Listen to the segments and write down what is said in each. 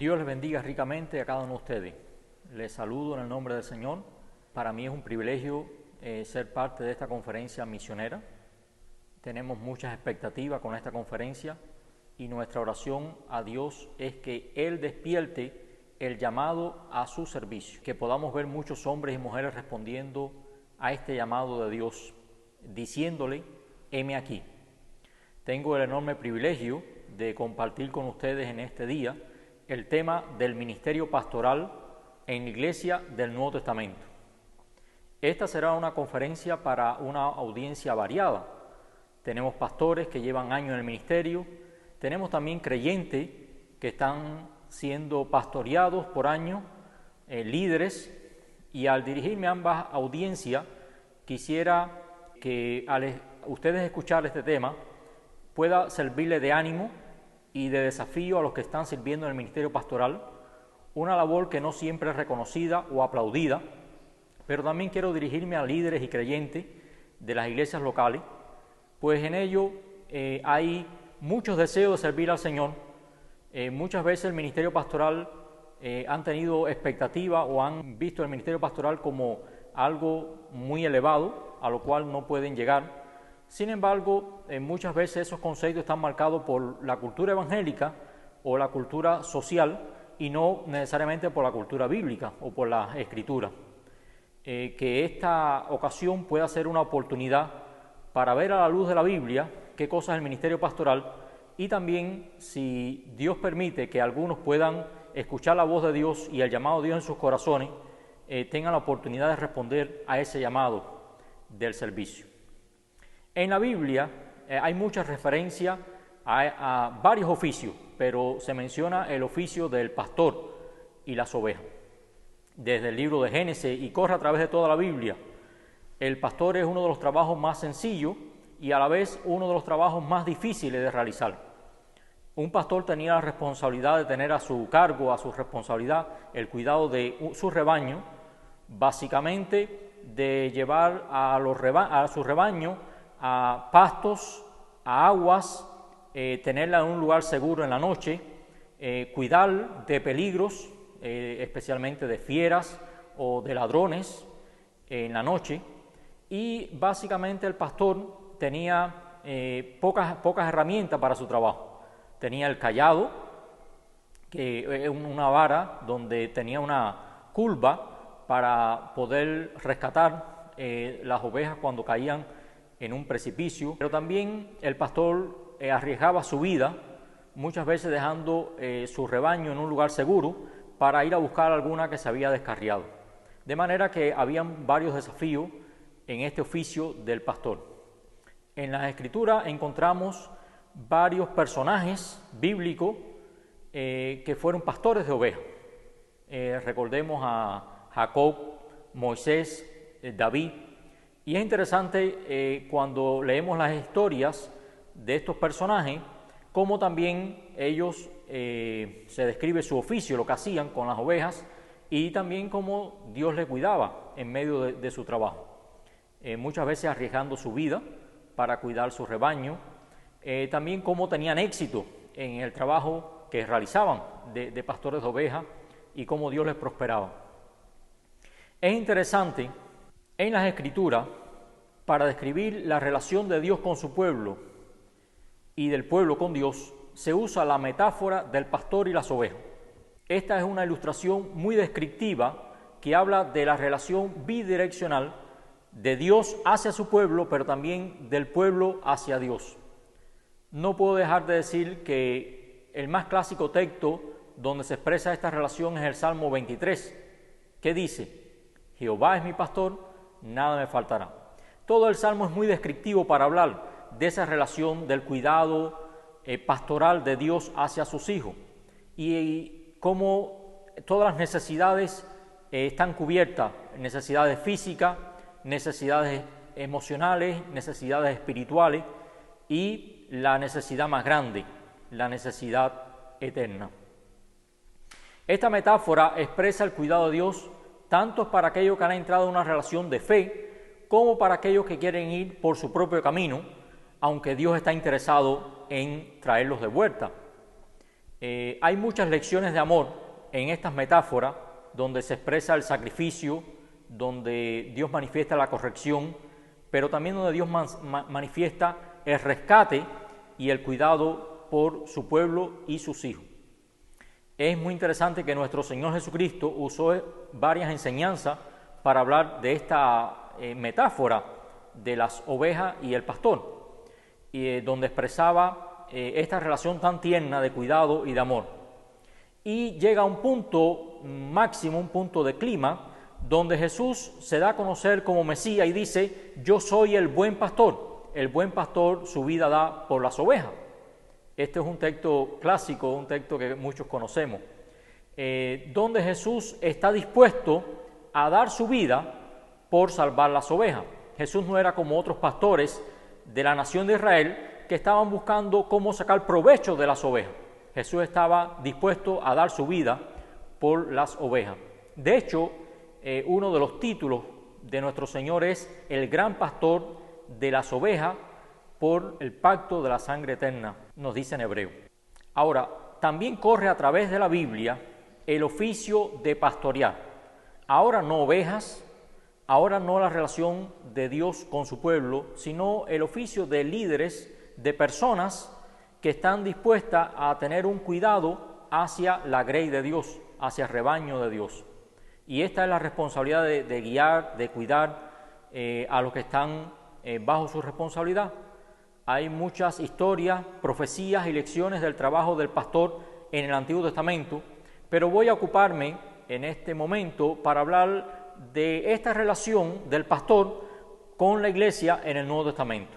Dios les bendiga ricamente a cada uno de ustedes. Les saludo en el nombre del Señor. Para mí es un privilegio ser parte de esta conferencia misionera. Tenemos muchas expectativas con esta conferencia y nuestra oración a Dios es que Él despierte el llamado a su servicio, que podamos ver muchos hombres y mujeres respondiendo a este llamado de Dios, diciéndole, heme aquí. Tengo el enorme privilegio de compartir con ustedes en este día el tema del ministerio pastoral en la Iglesia del Nuevo Testamento. Esta será una conferencia para una audiencia variada. Tenemos pastores que llevan años en el ministerio, tenemos también creyentes que están siendo pastoreados por años, líderes, y al dirigirme a ambas audiencias quisiera que al ustedes escuchar este tema pueda servirle de ánimo y de desafío a los que están sirviendo en el ministerio pastoral, una labor que no siempre es reconocida o aplaudida, pero también quiero dirigirme a líderes y creyentes de las iglesias locales, pues en ello hay muchos deseos de servir al Señor. Muchas veces el ministerio pastoral han tenido expectativa o han visto el ministerio pastoral como algo muy elevado, a lo cual no pueden llegar. Sin embargo, muchas veces esos conceptos están marcados por la cultura evangélica o la cultura social y no necesariamente por la cultura bíblica o por la escritura. Que esta ocasión pueda ser una oportunidad para ver a la luz de la Biblia qué cosa es el ministerio pastoral y también, si Dios permite que algunos puedan escuchar la voz de Dios y el llamado de Dios en sus corazones, tengan la oportunidad de responder a ese llamado del servicio. En la Biblia hay muchas referencias a varios oficios, pero se menciona el oficio del pastor y las ovejas. Desde el libro de Génesis y corre a través de toda la Biblia, el pastor es uno de los trabajos más sencillos y a la vez uno de los trabajos más difíciles de realizar. Un pastor tenía la responsabilidad de tener a su cargo, a su responsabilidad, el cuidado de su rebaño, básicamente de llevar a su rebaño a pastos, a aguas, tenerla en un lugar seguro en la noche, cuidar de peligros, especialmente de fieras o de ladrones en la noche. Y básicamente el pastor tenía pocas herramientas para su trabajo. Tenía el cayado, que es una vara donde tenía una curva para poder rescatar las ovejas cuando caían en un precipicio, pero también el pastor arriesgaba su vida, muchas veces dejando su rebaño en un lugar seguro para ir a buscar alguna que se había descarriado. De manera que habían varios desafíos en este oficio del pastor. En las Escrituras encontramos varios personajes bíblicos que fueron pastores de ovejas. Recordemos a Jacob, Moisés, David. Y es interesante cuando leemos las historias de estos personajes, cómo también ellos se describe su oficio, lo que hacían con las ovejas, y también cómo Dios les cuidaba en medio de su trabajo. Muchas veces arriesgando su vida para cuidar su rebaño, también cómo tenían éxito en el trabajo que realizaban de pastores de ovejas y cómo Dios les prosperaba. Es interesante en las Escrituras, para describir la relación de Dios con su pueblo y del pueblo con Dios, se usa la metáfora del pastor y las ovejas. Esta es una ilustración muy descriptiva que habla de la relación bidireccional de Dios hacia su pueblo, pero también del pueblo hacia Dios. No puedo dejar de decir que el más clásico texto donde se expresa esta relación es el Salmo 23, que dice: Jehová es mi pastor, nada me faltará. Todo el Salmo es muy descriptivo para hablar de esa relación del cuidado pastoral de Dios hacia sus hijos y cómo todas las necesidades están cubiertas, necesidades físicas, necesidades emocionales, necesidades espirituales y la necesidad más grande, la necesidad eterna. Esta metáfora expresa el cuidado de Dios tanto para aquellos que han entrado en una relación de fe como para aquellos que quieren ir por su propio camino, aunque Dios está interesado en traerlos de vuelta. Hay muchas lecciones de amor en estas metáforas donde se expresa el sacrificio, donde Dios manifiesta la corrección, pero también donde Dios manifiesta el rescate y el cuidado por su pueblo y sus hijos. Es muy interesante que nuestro Señor Jesucristo usó varias enseñanzas para hablar de esta metáfora de las ovejas y el pastor, donde expresaba esta relación tan tierna de cuidado y de amor. Y llega a un punto máximo, un punto de clima, donde Jesús se da a conocer como Mesías y dice: yo soy el buen pastor su vida da por las ovejas. Este es un texto clásico, un texto que muchos conocemos, donde Jesús está dispuesto a dar su vida por salvar las ovejas. Jesús no era como otros pastores de la nación de Israel que estaban buscando cómo sacar provecho de las ovejas. Jesús estaba dispuesto a dar su vida por las ovejas. De hecho, uno de los títulos de nuestro Señor es el gran pastor de las ovejas por el pacto de la sangre eterna, nos dice en Hebreo. Ahora, también corre a través de la Biblia el oficio de pastorear. Ahora no ovejas, ahora no la relación de Dios con su pueblo, sino el oficio de líderes, de personas que están dispuestas a tener un cuidado hacia la grey de Dios, hacia el rebaño de Dios. Y esta es la responsabilidad de guiar, de cuidar a los que están bajo su responsabilidad. Hay muchas historias, profecías y lecciones del trabajo del pastor en el Antiguo Testamento, pero voy a ocuparme en este momento para hablar de esta relación del pastor con la iglesia en el Nuevo Testamento.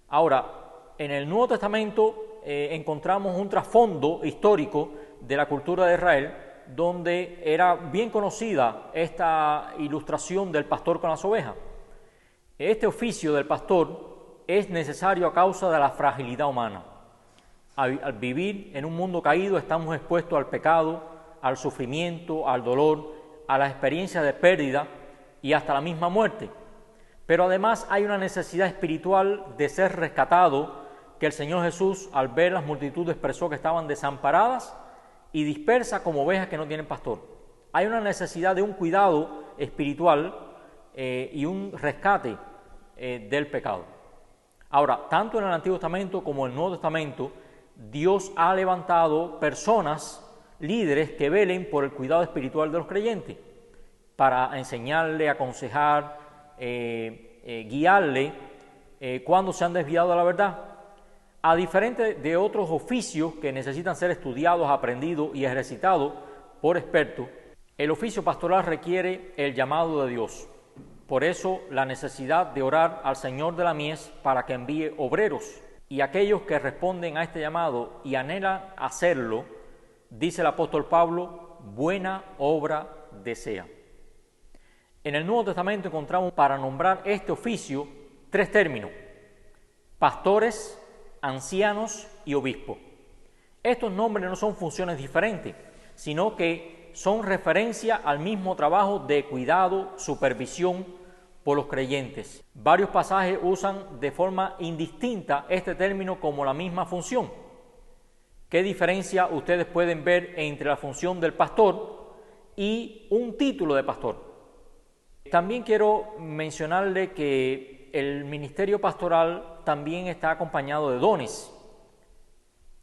Ahora, en el Nuevo Testamento encontramos un trasfondo histórico de la cultura de Israel, donde era bien conocida esta ilustración del pastor con las ovejas. Este oficio del pastor es necesario a causa de la fragilidad humana. Al vivir en un mundo caído estamos expuestos al pecado, al sufrimiento, al dolor, a las experiencias de pérdida y hasta la misma muerte. Pero además hay una necesidad espiritual de ser rescatado, que el Señor Jesús, al ver las multitudes, expresó que estaban desamparadas y dispersas como ovejas que no tienen pastor. Hay una necesidad de un cuidado espiritual y un rescate del pecado. Ahora, tanto en el Antiguo Testamento como en el Nuevo Testamento, Dios ha levantado personas, líderes que velen por el cuidado espiritual de los creyentes, para enseñarle, aconsejar, guiarle cuando se han desviado de la verdad. A diferencia de otros oficios que necesitan ser estudiados, aprendidos y ejercitados por expertos, el oficio pastoral requiere el llamado de Dios. Por eso la necesidad de orar al Señor de la mies para que envíe obreros, y aquellos que responden a este llamado y anhelan hacerlo, dice el apóstol Pablo, buena obra desea. En el Nuevo Testamento encontramos para nombrar este oficio 3 términos: pastores, ancianos y obispos. Estos nombres no son funciones diferentes, sino que son referencia al mismo trabajo de cuidado, supervisión por los creyentes. Varios pasajes usan de forma indistinta este término como la misma función. ¿Qué diferencia ustedes pueden ver entre la función del pastor y un título de pastor? También quiero mencionarle que el ministerio pastoral también está acompañado de dones.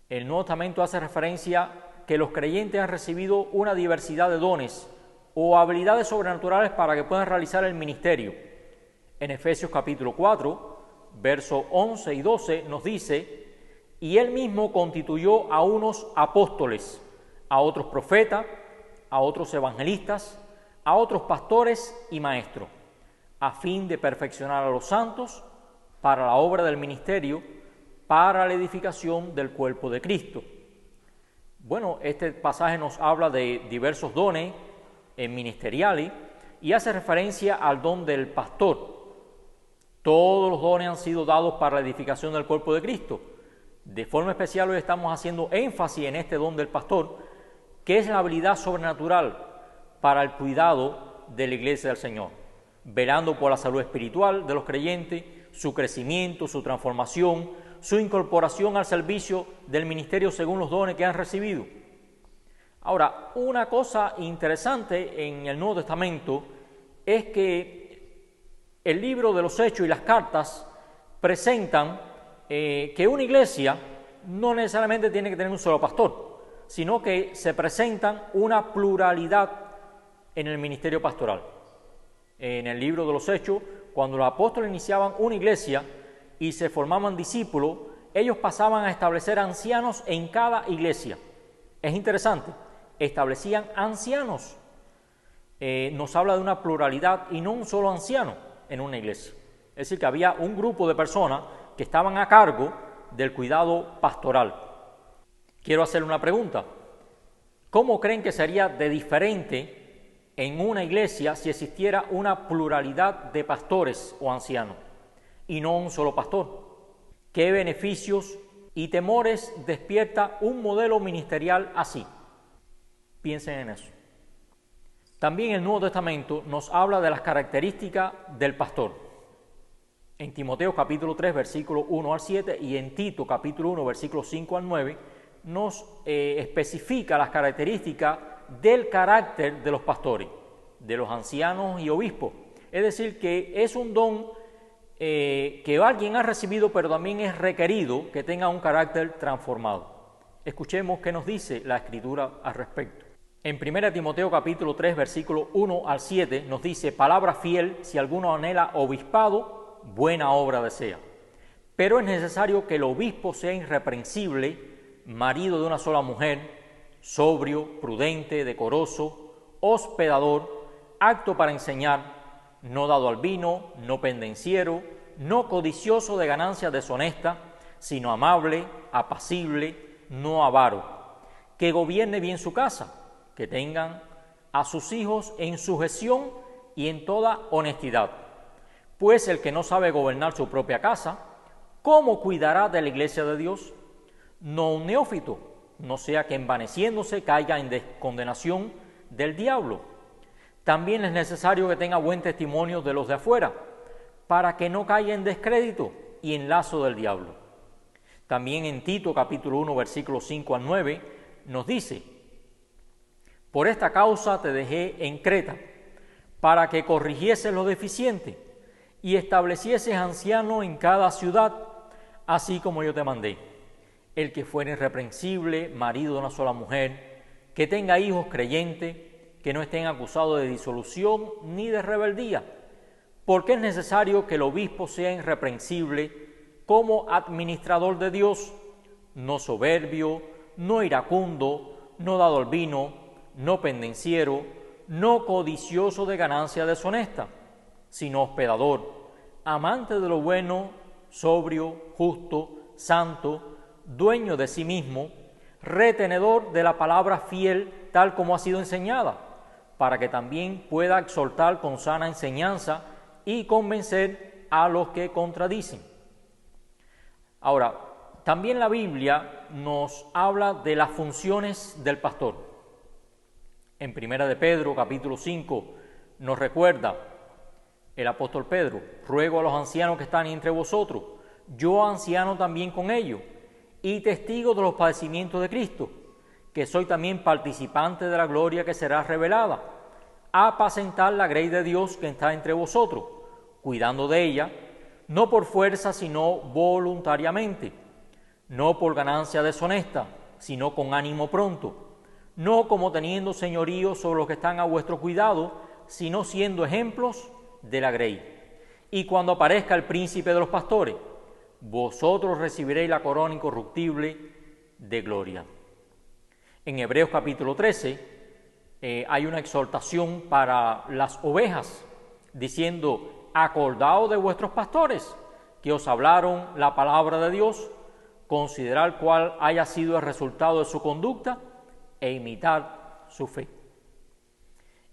El Nuevo Testamento hace referencia que los creyentes han recibido una diversidad de dones o habilidades sobrenaturales para que puedan realizar el ministerio. En Efesios capítulo 4, versos 11 y 12 nos dice: y él mismo constituyó a unos apóstoles, a otros profetas, a otros evangelistas, a otros pastores y maestros, a fin de perfeccionar a los santos para la obra del ministerio, para la edificación del cuerpo de Cristo. Bueno, este pasaje nos habla de diversos dones ministeriales y hace referencia al don del pastor. Todos los dones han sido dados para la edificación del cuerpo de Cristo. De forma especial hoy estamos haciendo énfasis en este don del pastor, que es la habilidad sobrenatural para el cuidado de la iglesia del Señor, velando por la salud espiritual de los creyentes, su crecimiento, su transformación, su incorporación al servicio del ministerio según los dones que han recibido. Ahora, una cosa interesante en el Nuevo Testamento es que el libro de los Hechos y las cartas presentan que una iglesia no necesariamente tiene que tener un solo pastor, sino que se presentan una pluralidad en el ministerio pastoral. En el libro de los Hechos, cuando los apóstoles iniciaban una iglesia y se formaban discípulos, ellos pasaban a establecer ancianos en cada iglesia. Es interesante, establecían ancianos. Nos habla de una pluralidad y no un solo anciano en una iglesia. Es decir, que había un grupo de personas que estaban a cargo del cuidado pastoral. Quiero hacerle una pregunta. ¿Cómo creen que sería de diferente en una iglesia si existiera una pluralidad de pastores o ancianos y no un solo pastor? ¿Qué beneficios y temores despierta un modelo ministerial así? Piensen en eso. También el Nuevo Testamento nos habla de las características del pastor. En Timoteo capítulo 3, versículo 1 al 7 y en Tito capítulo 1, versículo 5 al 9, nos especifica las características del carácter de los pastores, de los ancianos y obispos. Es decir, que es un don que alguien ha recibido, pero también es requerido que tenga un carácter transformado. Escuchemos qué nos dice la Escritura al respecto. En 1 Timoteo capítulo 3, versículo 1 al 7, nos dice: palabra fiel, si alguno anhela obispado, buena obra desea. Pero es necesario que el obispo sea irreprensible, marido de una sola mujer, sobrio, prudente, decoroso, hospedador, apto para enseñar, no dado al vino, no pendenciero, no codicioso de ganancias deshonestas, sino amable, apacible, no avaro, que gobierne bien su casa, que tengan a sus hijos en sujeción y en toda honestidad. Pues el que no sabe gobernar su propia casa, ¿cómo cuidará de la iglesia de Dios? No un neófito, no sea que envaneciéndose caiga en condenación del diablo. También es necesario que tenga buen testimonio de los de afuera, para que no caiga en descrédito y en lazo del diablo. También en Tito capítulo 1, versículos 5 al 9, nos dice: por esta causa te dejé en Creta, para que corrigieses lo deficiente y establecieses anciano en cada ciudad, así como yo te mandé. El que fuere irreprensible, marido de una sola mujer, que tenga hijos creyentes, que no estén acusados de disolución ni de rebeldía, porque es necesario que el obispo sea irreprensible como administrador de Dios, no soberbio, no iracundo, no dado al vino, no pendenciero, no codicioso de ganancia deshonesta, sino hospedador, amante de lo bueno, sobrio, justo, santo, dueño de sí mismo, retenedor de la palabra fiel tal como ha sido enseñada, para que también pueda exhortar con sana enseñanza y convencer a los que contradicen. Ahora, también la Biblia nos habla de las funciones del pastor. En 1 de Pedro, capítulo 5, nos recuerda el apóstol Pedro: ruego a los ancianos que están entre vosotros, yo anciano también con ellos, y testigo de los padecimientos de Cristo, que soy también participante de la gloria que será revelada, a apacentar la grey de Dios que está entre vosotros, cuidando de ella, no por fuerza, sino voluntariamente, no por ganancia deshonesta, sino con ánimo pronto, no como teniendo señorío sobre los que están a vuestro cuidado, sino siendo ejemplos de la grey. Y cuando aparezca el príncipe de los pastores, vosotros recibiréis la corona incorruptible de gloria. En Hebreos capítulo 13 hay una exhortación para las ovejas, diciendo: acordaos de vuestros pastores, que os hablaron la palabra de Dios, considerad cuál haya sido el resultado de su conducta, e imitar su fe.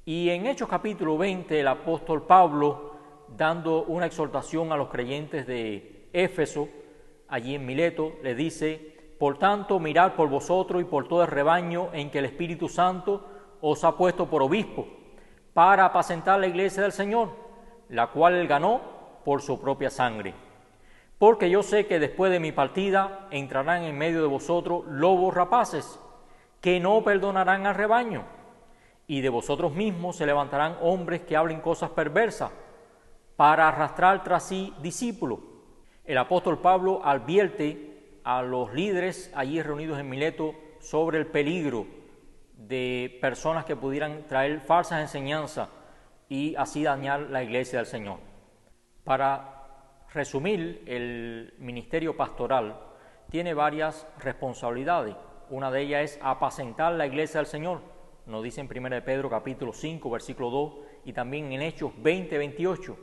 Y en Hechos capítulo 20, el apóstol Pablo, dando una exhortación a los creyentes de Éfeso, allí en Mileto, le dice: por tanto, mirad por vosotros y por todo el rebaño en que el Espíritu Santo os ha puesto por obispo, para apacentar la iglesia del Señor, la cual él ganó por su propia sangre. porque yo sé que después de mi partida entrarán en medio de vosotros lobos rapaces, que no perdonarán al rebaño, y de vosotros mismos se levantarán hombres que hablen cosas perversas, para arrastrar tras sí discípulos. El apóstol Pablo advierte a los líderes allí reunidos en Mileto sobre el peligro de personas que pudieran traer falsas enseñanzas y así dañar la iglesia del Señor. Para resumir, el ministerio pastoral tiene varias responsabilidades. Una de ellas es apacentar la iglesia del Señor. Nos dice en 1 Pedro capítulo 5, versículo 2, y también en Hechos 20, 28.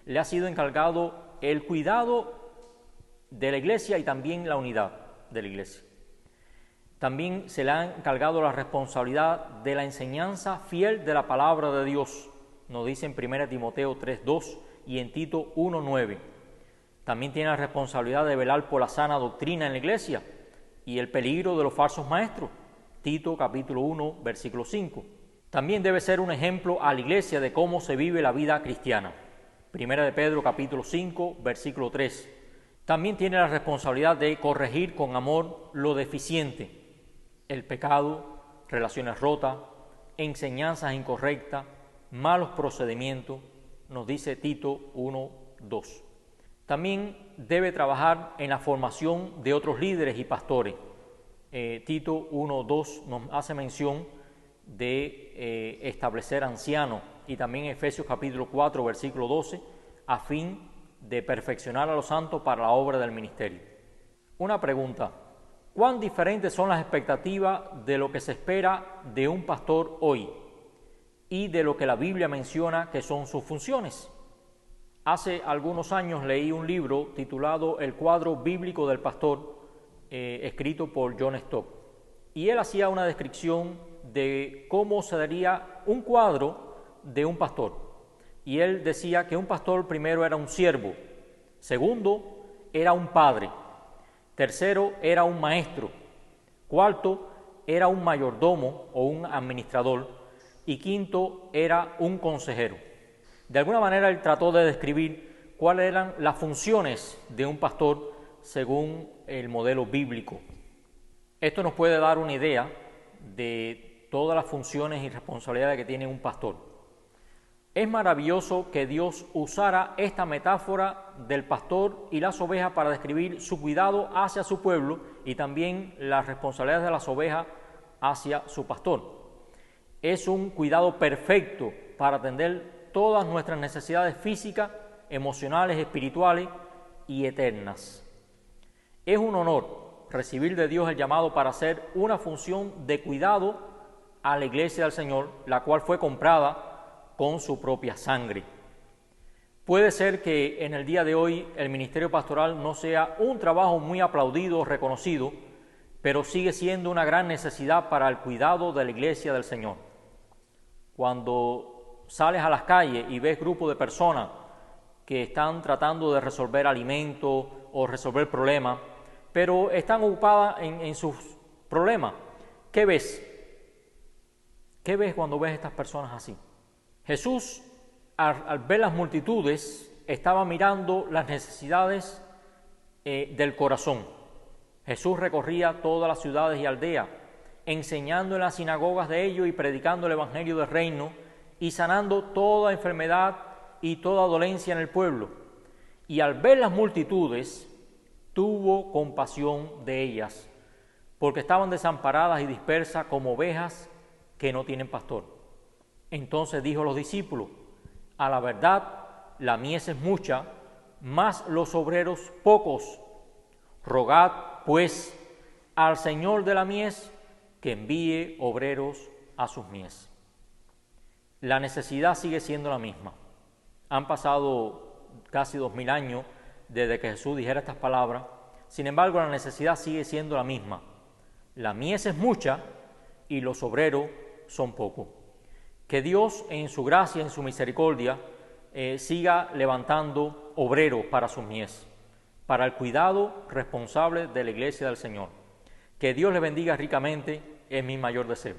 Le ha sido encargado el cuidado de la iglesia y también la unidad de la iglesia. También se le ha encargado la responsabilidad de la enseñanza fiel de la palabra de Dios. Nos dice en 1 Timoteo 3, 2 y en Tito 1, 9. También tiene la responsabilidad de velar por la sana doctrina en la iglesia y el peligro de los falsos maestros. Tito capítulo 1, versículo 5. También debe ser un ejemplo a la iglesia de cómo se vive la vida cristiana. 1 Pedro capítulo 5, versículo 3. También tiene la responsabilidad de corregir con amor lo deficiente, el pecado, relaciones rotas, enseñanzas incorrectas, malos procedimientos, nos dice Tito 1, 2. También debe trabajar en la formación de otros líderes y pastores. Tito 1, 2 nos hace mención de establecer ancianos, y también Efesios capítulo 4, versículo 12, a fin de perfeccionar a los santos para la obra del ministerio. Una pregunta: ¿cuán diferentes son las expectativas de lo que se espera de un pastor hoy y de lo que la Biblia menciona que son sus funciones? Hace algunos años leí un libro titulado El cuadro bíblico del pastor, escrito por John Stott, y él hacía una descripción de cómo se daría un cuadro de un pastor. Y él decía que un pastor primero era un siervo, segundo era un padre, tercero era un maestro, cuarto era un mayordomo o un administrador, y quinto era un consejero. De alguna manera él trató de describir cuáles eran las funciones de un pastor según el modelo bíblico. Esto nos puede dar una idea de todas las funciones y responsabilidades que tiene un pastor. Es maravilloso que Dios usara esta metáfora del pastor y las ovejas para describir su cuidado hacia su pueblo y también las responsabilidades de las ovejas hacia su pastor. Es un cuidado perfecto para atender todas nuestras necesidades físicas, emocionales, espirituales y eternas. Es un honor recibir de Dios el llamado para hacer una función de cuidado a la iglesia del Señor, la cual fue comprada con su propia sangre. Puede ser que en el día de hoy el ministerio pastoral no sea un trabajo muy aplaudido o reconocido, pero sigue siendo una gran necesidad para el cuidado de la iglesia del Señor. Cuando sales a las calles y ves grupos de personas que están tratando de resolver alimentos o resolver problemas, pero están ocupadas en sus problemas, ¿qué ves? ¿Qué ves cuando ves a estas personas así? Jesús, al ver las multitudes, estaba mirando las necesidades del corazón. Jesús recorría todas las ciudades y aldeas, enseñando en las sinagogas de ellos y predicando el evangelio del reino y sanando toda enfermedad y toda dolencia en el pueblo. Y al ver las multitudes, tuvo compasión de ellas, porque estaban desamparadas y dispersas como ovejas que no tienen pastor. Entonces dijo a los discípulos: a la verdad, la mies es mucha, mas los obreros pocos. Rogad, pues, al Señor de la mies que envíe obreros a sus mies. La necesidad sigue siendo la misma. Han pasado casi 2000 años desde que Jesús dijera estas palabras. Sin embargo, la necesidad sigue siendo la misma. La mies es mucha y los obreros son pocos. Que Dios en su gracia, en su misericordia, siga levantando obreros para sus mies, para el cuidado responsable de la iglesia del Señor. Que Dios le bendiga ricamente, es mi mayor deseo.